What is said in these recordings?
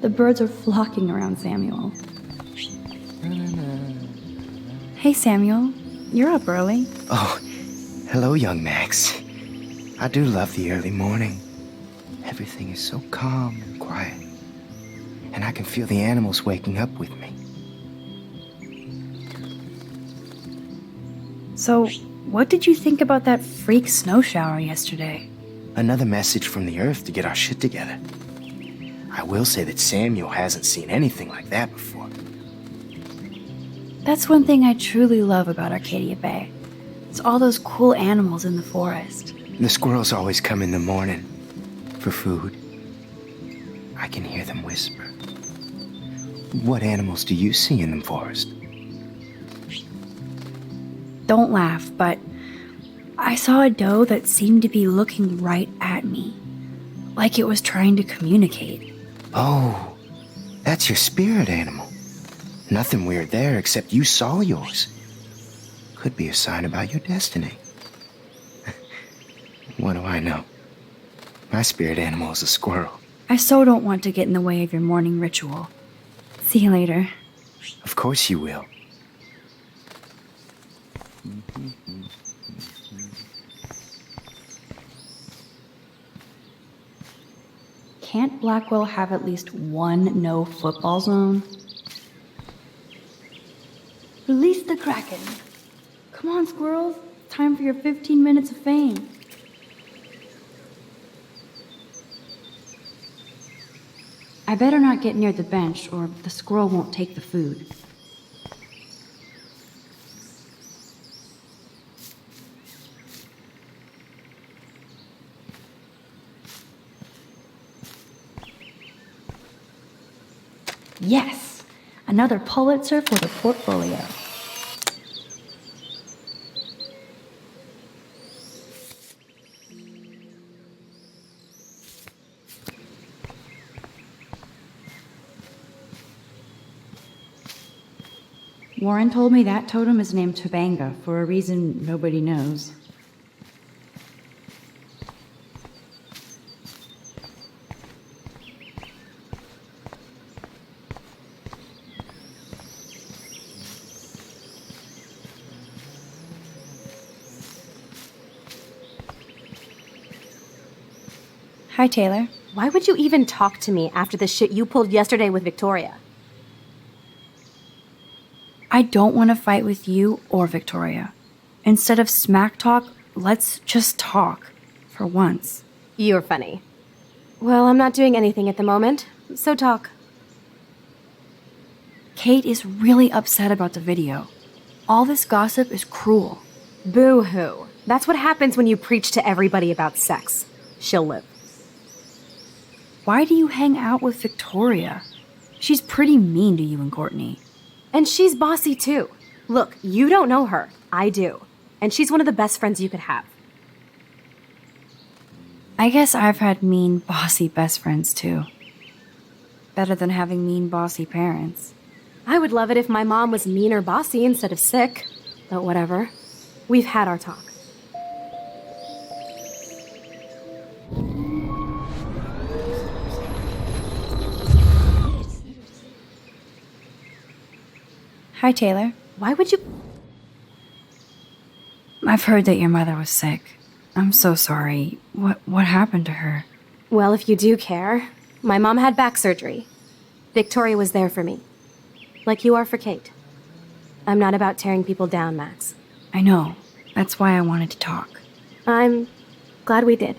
The birds are flocking around Samuel. Hey, Samuel. You're up early. Oh, hello, young Max. I do love the early morning. Everything is so calm and quiet. And I can feel the animals waking up with me. So, what did you think about that freak snow shower yesterday? Another message from the Earth to get our shit together. I will say that Samuel hasn't seen anything like that before. That's one thing I truly love about Arcadia Bay. It's all those cool animals in the forest. The squirrels always come in the morning for food. I can hear them whisper. What animals do you see in the forest? Don't laugh, but I saw a doe that seemed to be looking right at me, like it was trying to communicate. Oh, that's your spirit animal. Nothing weird there except you saw yours. Could be a sign about your destiny. What do I know? My spirit animal is a squirrel. I so don't want to get in the way of your morning ritual. See you later. Of course you will. Can't Blackwell have at least one no football zone? Release the Kraken. Come on, squirrels. Time for your 15 minutes of fame. I better not get near the bench or the squirrel won't take the food. Yes! Another Pulitzer for the portfolio. Warren told me that totem is named Tobanga for a reason nobody knows. Hi, Taylor. Why would you even talk to me after the shit you pulled yesterday with Victoria? I don't want to fight with you or Victoria. Instead of smack talk, let's just talk. For once. You're funny. Well, I'm not doing anything at the moment, so talk. Kate is really upset about the video. All this gossip is cruel. Boo-hoo. That's what happens when you preach to everybody about sex. She'll live. Why do you hang out with Victoria? She's pretty mean to you and Courtney. And she's bossy too. Look, you don't know her. I do. And she's one of the best friends you could have. I guess I've had mean, bossy best friends too. Better than having mean, bossy parents. I would love it if my mom was mean or bossy instead of sick. But whatever. We've had our talk. Hi, Taylor. Why would you... I've heard that your mother was sick. I'm so sorry. What happened to her? Well, if you do care, my mom had back surgery. Victoria was there for me. Like you are for Kate. I'm not about tearing people down, Max. I know. That's why I wanted to talk. I'm glad we did.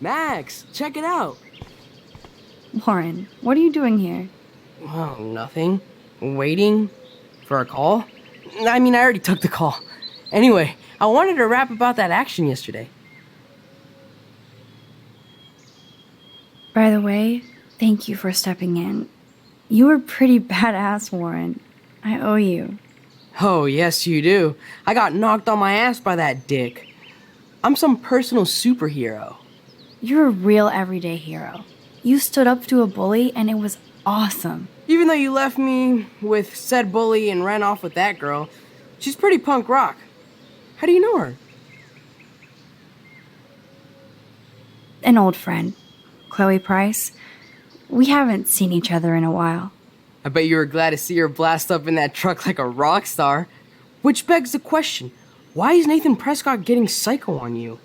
Max, check it out. Warren, what are you doing here? Oh, nothing. Waiting for a call? I mean, I already took the call. Anyway, I wanted to rap about that action yesterday. By the way, thank you for stepping in. You were pretty badass, Warren. I owe you. Oh, yes, you do. I got knocked on my ass by that dick. I'm some personal superhero. You're a real everyday hero. You stood up to a bully, and it was awesome. Even though you left me with said bully and ran off with that girl, she's pretty punk rock. How do you know her? An old friend, Chloe Price. We haven't seen each other in a while. I bet you were glad to see her blast up in that truck like a rock star. Which begs the question, why is Nathan Prescott getting psycho on you?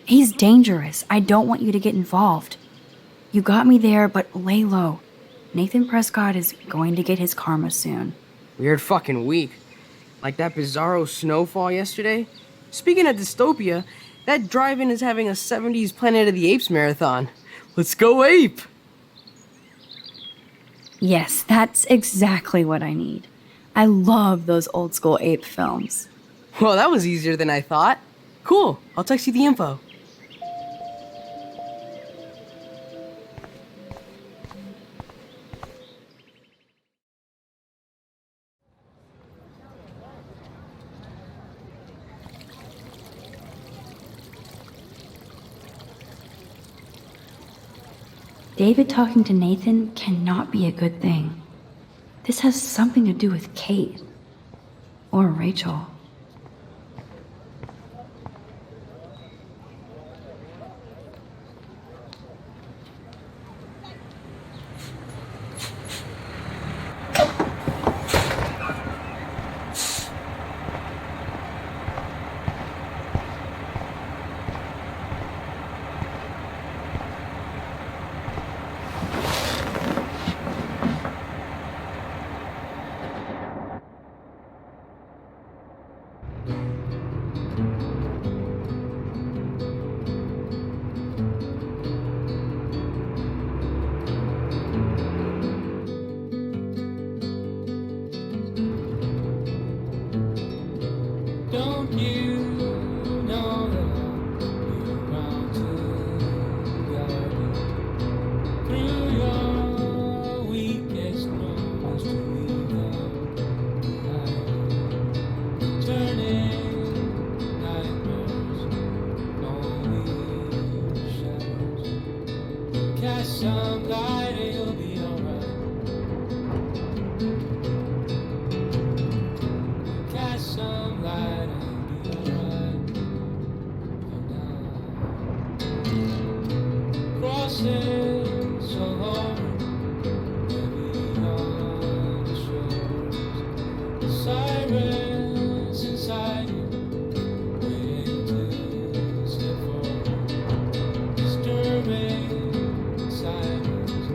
He's dangerous. I don't want you to get involved. You got me there, but lay low. Nathan Prescott is going to get his karma soon. Weird fucking week. Like that bizarro snowfall yesterday. Speaking of dystopia, that drive-in is having a 70s Planet of the Apes marathon. Let's go ape! Yes, that's exactly what I need. I love those old school ape films. Well, that was easier than I thought. Cool, I'll text you the info. David talking to Nathan cannot be a good thing. This has something to do with Kate. Or Rachel. Don't you know that I'll be around to guide you through your weakest moments to leave them behind? Turning nightmares, only shadows. Cast some light and you'll be alright. Cast some light. Crossing so long, heavy on the shores. The sirens inside you, waiting to step forward. Disturbing silence,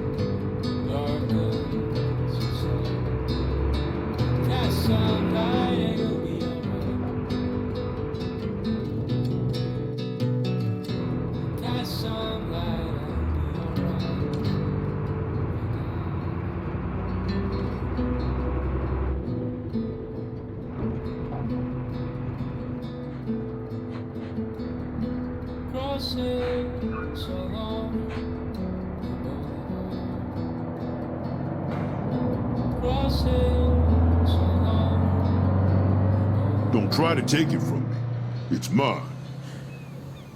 darkens inside. Cast some light and you'll be alright. Cast some light. Crossing so long, crossing so long. Don't try to take it from me. It's mine.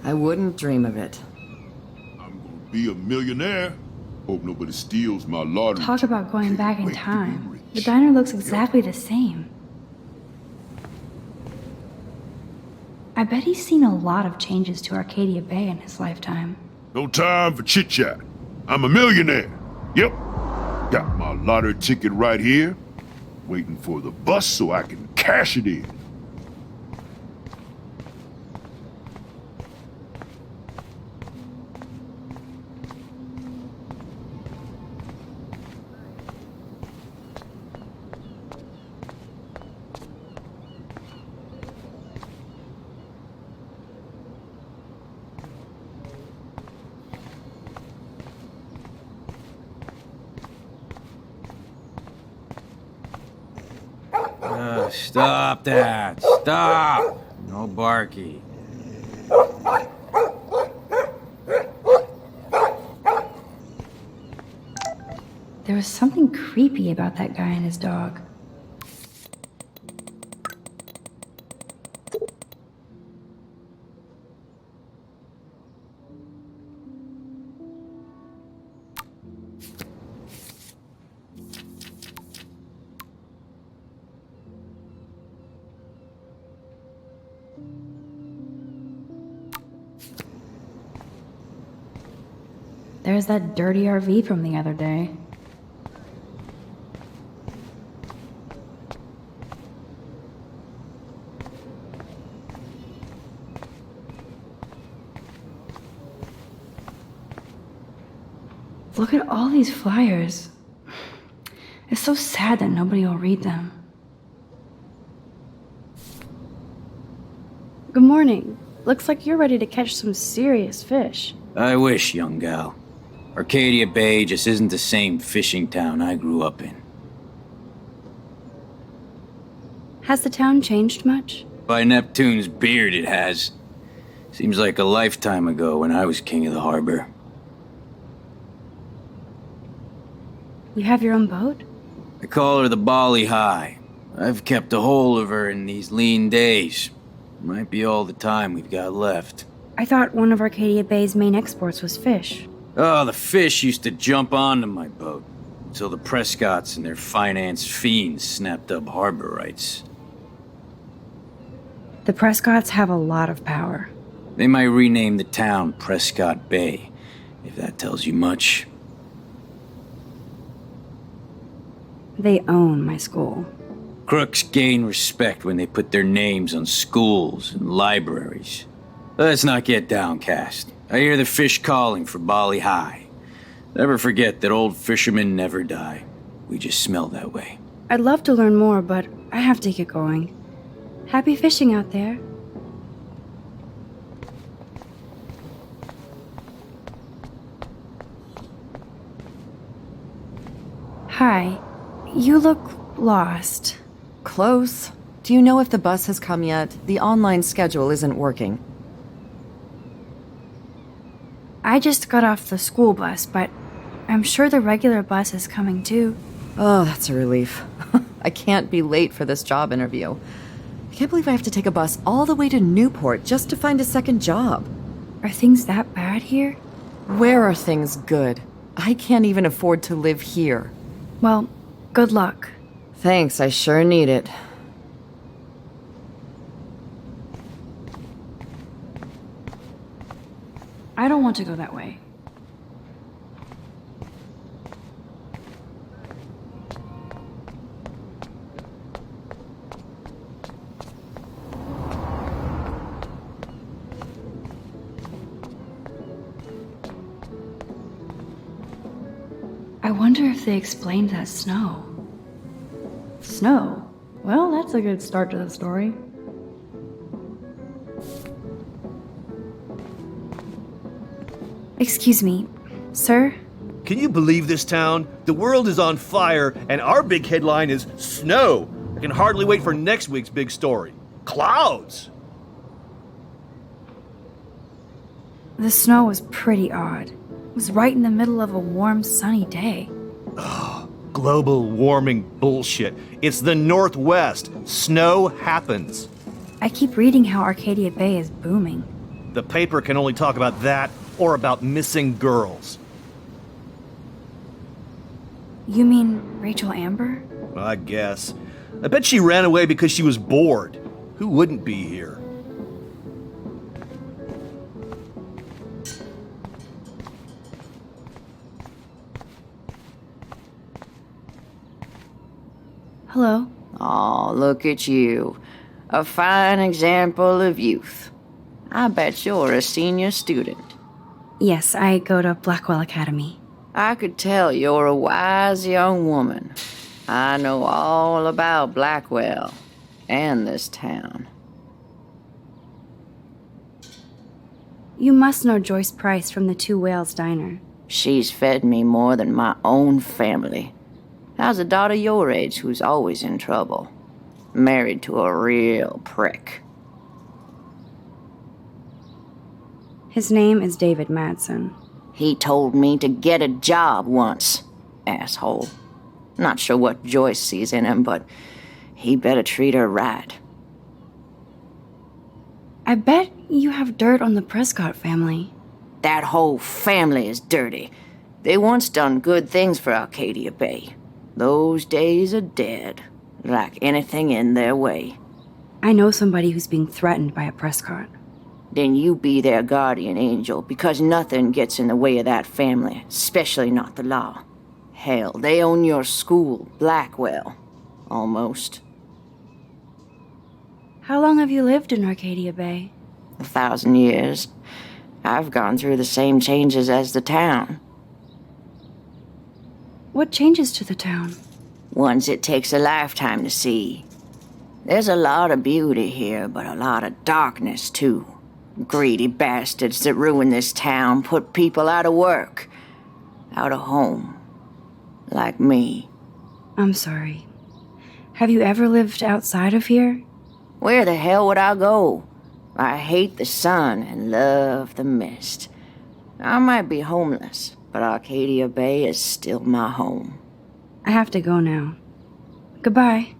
I wouldn't dream of it. I'm gonna be a millionaire. Hope nobody steals my lottery. Talk about going Can't back in wait to be time. rich. The diner looks exactly the same. I bet he's seen a lot of changes to Arcadia Bay in his lifetime. No time for chit chat. I'm a millionaire. Yep. Got my lottery ticket right here. Waiting for the bus so I can cash it in. Stop that! Stop! No barky. there was something creepy about that guy and his dog. There's that dirty RV from the other day. Look at all these flyers. It's so sad that nobody will read them. Good morning. Looks like you're ready to catch some serious fish. I wish, young gal. Arcadia Bay just isn't the same fishing town I grew up in. Has the town changed much? By Neptune's beard, it has. Seems like a lifetime ago when I was king of the harbor. You have your own boat? I call her the Bali High. I've kept a hold of her in these lean days. Might be all the time we've got left. I thought one of Arcadia Bay's main exports was fish. Oh, the fish used to jump onto my boat until the Prescotts and their finance fiends snapped up harbor rights. The Prescotts have a lot of power. They might rename the town Prescott Bay, if that tells you much. They own my school. Crooks gain respect when they put their names on schools and libraries. Let's not get downcast. I hear the fish calling for Bali High. Never forget that old fishermen never die. We just smell that way. I'd love to learn more, but I have to get going. Happy fishing out there. Hi. You look lost. Close. Do you know if the bus has come yet? The online schedule isn't working. I just got off the school bus, but I'm sure the regular bus is coming too. Oh, that's a relief. I can't be late for this job interview. I can't believe I have to take a bus all the way to Newport just to find a second job. Are things that bad here? Where are things good? I can't even afford to live here. Well, good luck. Thanks, I sure need it. I don't want to go that way. I wonder if they explained that snow. Snow? Well, that's a good start to the story. Excuse me, sir? Can you believe this town? The world is on fire, and our big headline is snow. I can hardly wait for next week's big story. Clouds! The snow was pretty odd. It was right in the middle of a warm, sunny day. Global warming bullshit. It's the Northwest. Snow happens. I keep reading how Arcadia Bay is booming. The paper can only talk about that or about missing girls. You mean Rachel Amber? I guess. I bet she ran away because she was bored. Who wouldn't be here? Hello? Oh, look at you. A fine example of youth. I bet you're a senior student. Yes, I go to Blackwell Academy. I could tell you're a wise young woman. I know all about Blackwell and this town. You must know Joyce Price from the Two Whales Diner. She's fed me more than my own family. How's a daughter your age who's always in trouble? Married to a real prick. His name is David Madsen. He told me to get a job once, asshole. Not sure what Joyce sees in him, but he better treat her right. I bet you have dirt on the Prescott family. That whole family is dirty. They once done good things for Arcadia Bay. Those days are dead, like anything in their way. I know somebody who's being threatened by a Prescott. Then you be their guardian angel, because nothing gets in the way of that family, especially not the law. Hell, they own your school, Blackwell. Almost. How long have you lived in Arcadia Bay? 1,000 years. I've gone through the same changes as the town. What changes to the town? Ones it takes a lifetime to see. There's a lot of beauty here, but a lot of darkness, too. Greedy bastards that ruin this town, put people out of work, out of home. Like me. I'm sorry. Have you ever lived outside of here? Where the hell would I go? I hate the sun and love the mist. I might be homeless, but Arcadia Bay is still my home. I have to go now. Goodbye.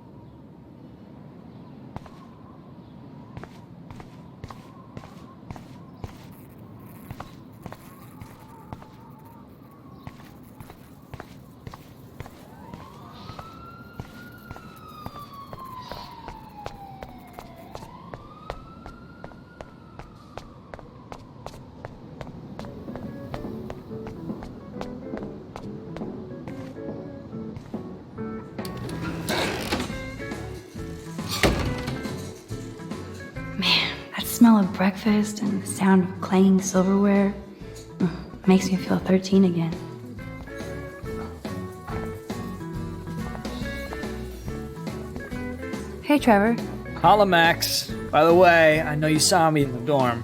Smell of breakfast and the sound of clanging silverware makes me feel 13 again. Hey, Trevor. Holla, Max. By the way, I know you saw me in the dorm.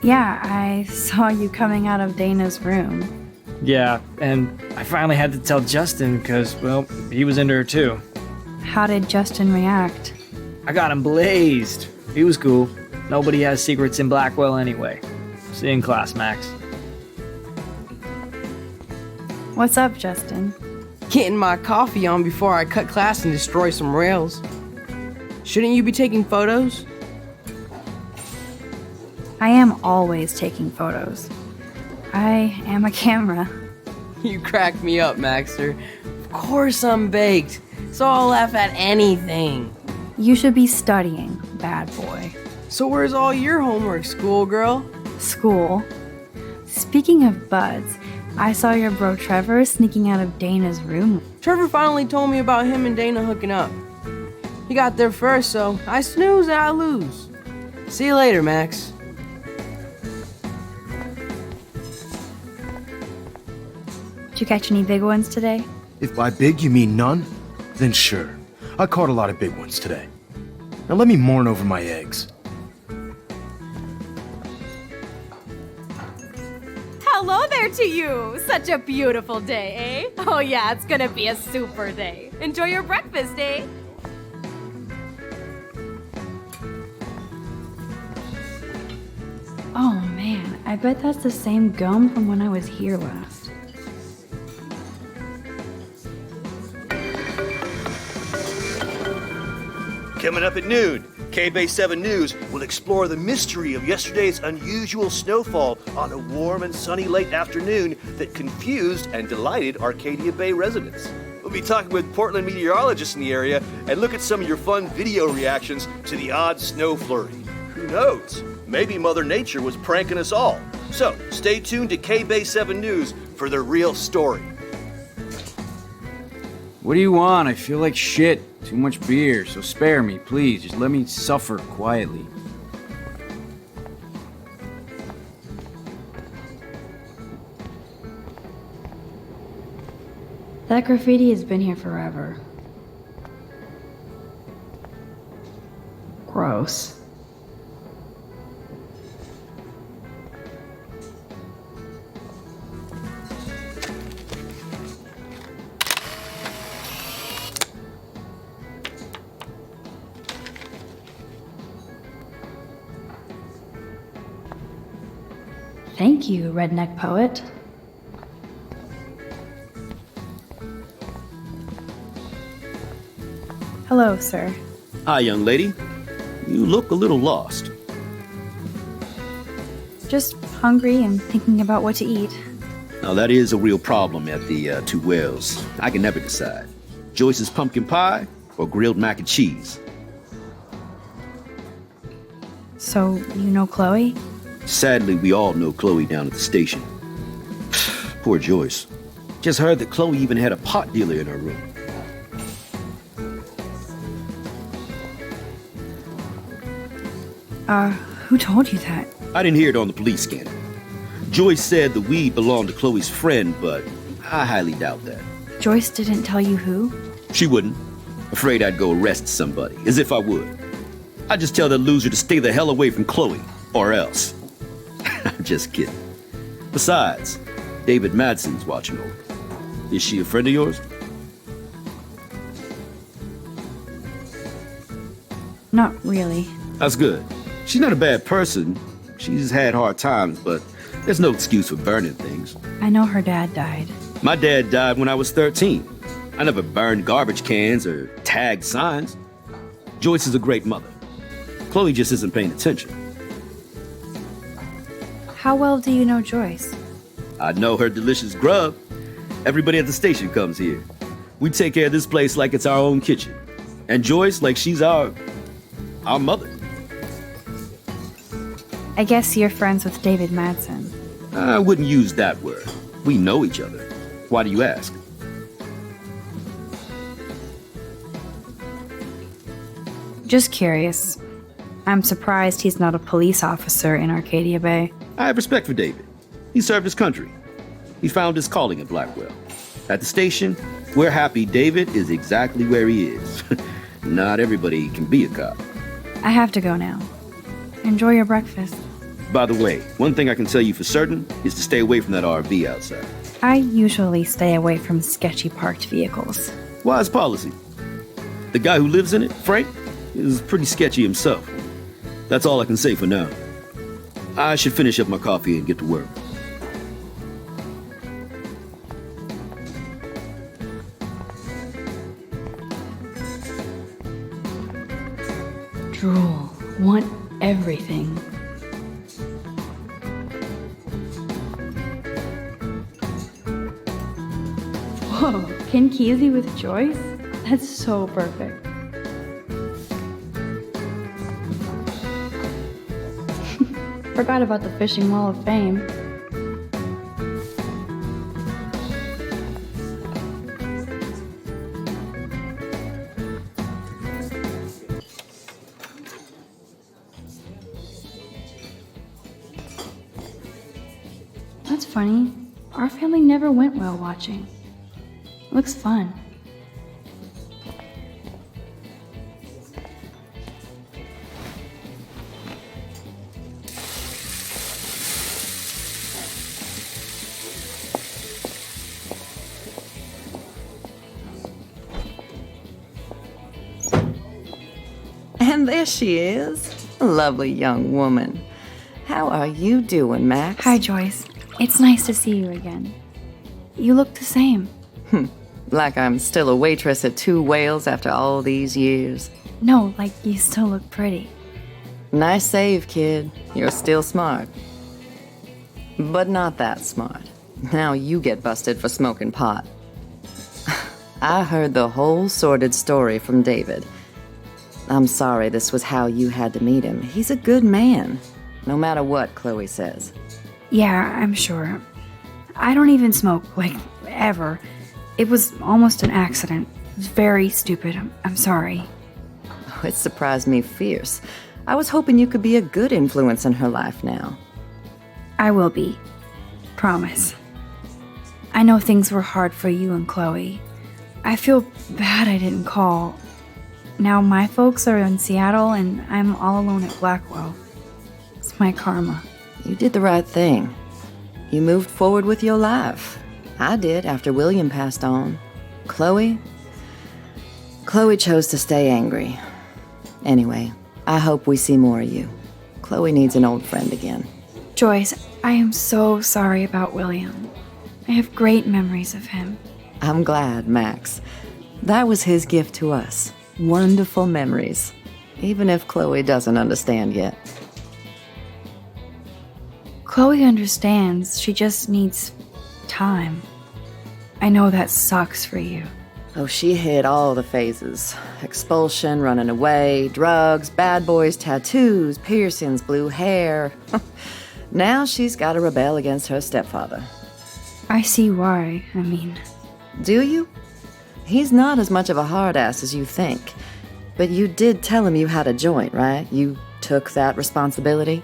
Yeah, I saw you coming out of Dana's room. Yeah, and I finally had to tell Justin because, well, he was into her too. How did Justin react? I got him blazed. He was cool. Nobody has secrets in Blackwell anyway. See you in class, Max. What's up, Justin? Getting my coffee on before I cut class and destroy some rails. Shouldn't you be taking photos? I am always taking photos. I am a camera. You crack me up, Maxter. Of course I'm baked, so I'll laugh at anything. You should be studying, bad boy. So where's all your homework, schoolgirl? School? Speaking of buds, I saw your bro Trevor sneaking out of Dana's room. Trevor finally told me about him and Dana hooking up. He got there first, so I snooze and I lose. See you later, Max. Did you catch any big ones today? If by big you mean none, then sure. I caught a lot of big ones today. Now let me mourn over my eggs. Hello there to you! Such a beautiful day, eh? Oh yeah, it's gonna be a super day. Enjoy your breakfast, eh? Oh man, I bet that's the same gum from when I was here last. Coming up at noon, K-Bay 7 News will explore the mystery of yesterday's unusual snowfall on a warm and sunny late afternoon that confused and delighted Arcadia Bay residents. We'll be talking with Portland meteorologists in the area and look at some of your fun video reactions to the odd snow flurry. Who knows? Maybe Mother Nature was pranking us all. So, stay tuned to K-Bay 7 News for the real story. What do you want? I feel like shit. Too much beer, so spare me, please. Just let me suffer quietly. That graffiti has been here forever. Gross. Thank you, redneck poet. Hello, sir. Hi, young lady. You look a little lost. Just hungry and thinking about what to eat. Now, that is a real problem at the Two Wells. I can never decide. Joyce's pumpkin pie or grilled mac and cheese? So, you know Chloe? Sadly, we all know Chloe down at the station. Poor Joyce. Just heard that Chloe even had a pot dealer in her room. Who told you that? I didn't hear it on the police scanner. Joyce said the weed belonged to Chloe's friend, but I highly doubt that. Joyce didn't tell you who? She wouldn't. Afraid I'd go arrest somebody, as if I would. I'd just tell that loser to stay the hell away from Chloe, or else. I'm just kidding. Besides, David Madsen's watching over. Is she a friend of yours? Not really. That's good. She's not a bad person. She's had hard times, but there's no excuse for burning things. I know her dad died. My dad died when I was 13. I never burned garbage cans or tagged signs. Joyce is a great mother. Chloe just isn't paying attention. How well do you know Joyce? I know her delicious grub. Everybody at the station comes here. We take care of this place like it's our own kitchen. And Joyce like she's our mother. I guess you're friends with David Madsen. I wouldn't use that word. We know each other. Why do you ask? Just curious. I'm surprised he's not a police officer in Arcadia Bay. I have respect for David. He served his country. He found his calling at Blackwell. At the station, we're happy David is exactly where he is. Not everybody can be a cop. I have to go now. Enjoy your breakfast. By the way, one thing I can tell you for certain is to stay away from that RV outside. I usually stay away from sketchy parked vehicles. Wise policy. The guy who lives in it, Frank, is pretty sketchy himself. That's all I can say for now. I should finish up my coffee and get to work. Drool. Want everything. Whoa, Ken Kesey with Joyce? That's so perfect. Forgot about the Fishing Wall of Fame. That's funny. Our family never went whale watching. Looks fun. And there she is. A lovely young woman. How are you doing, Max? Hi, Joyce. It's nice to see you again. You look the same. Like I'm still a waitress at Two Whales after all these years. No, like you still look pretty. Nice save, kid. You're still smart. But not that smart. Now you get busted for smoking pot. I heard the whole sordid story from David. I'm sorry this was how you had to meet him. He's a good man, no matter what Chloe says. Yeah, I'm sure. I don't even smoke, like, ever. It was almost an accident. It was very stupid. I'm sorry. Oh, it surprised me fierce. I was hoping you could be a good influence in her life now. I will be. Promise. I know things were hard for you and Chloe. I feel bad I didn't call. Now my folks are in Seattle and I'm all alone at Blackwell. It's my karma. You did the right thing. You moved forward with your life. I did after William passed on. Chloe chose to stay angry. Anyway, I hope we see more of you. Chloe needs an old friend again. Joyce, I am so sorry about William. I have great memories of him. I'm glad, Max. That was his gift to us. Wonderful memories. Even if Chloe doesn't understand yet. Chloe understands. She just needs time. I know that sucks for you. Oh, she hit all the phases. Expulsion, running away, drugs, bad boys, tattoos, piercings, blue hair. Now she's got to rebel against her stepfather. I see why. I mean, Do you? He's not as much of a hard ass as you think. But you did tell him you had a joint, right? You took that responsibility?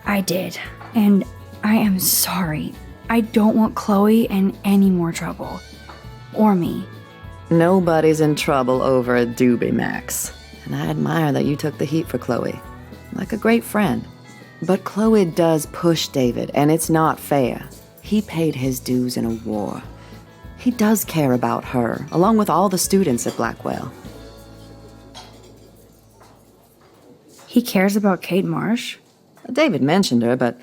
I did. And I am sorry. I don't want Chloe in any more trouble. Or me. Nobody's in trouble over a doobie, Max. And I admire that you took the heat for Chloe. Like a great friend. But Chloe does push David, and it's not fair. He paid his dues in a war. He does care about her, along with all the students at Blackwell. He cares about Kate Marsh? David mentioned her, but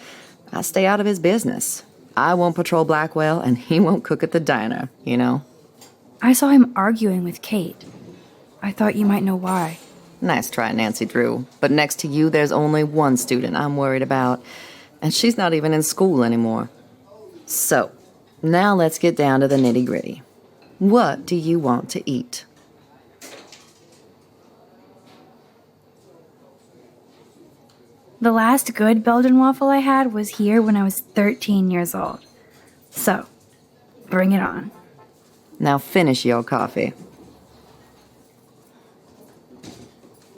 I stay out of his business. I won't patrol Blackwell, and he won't cook at the diner, you know? I saw him arguing with Kate. I thought you might know why. Nice try, Nancy Drew. But next to you, there's only one student I'm worried about, and she's not even in school anymore. So, now let's get down to the nitty-gritty. What do you want to eat? The last good Belgian waffle I had was here when I was 13 years old. So, bring it on. Now finish your coffee.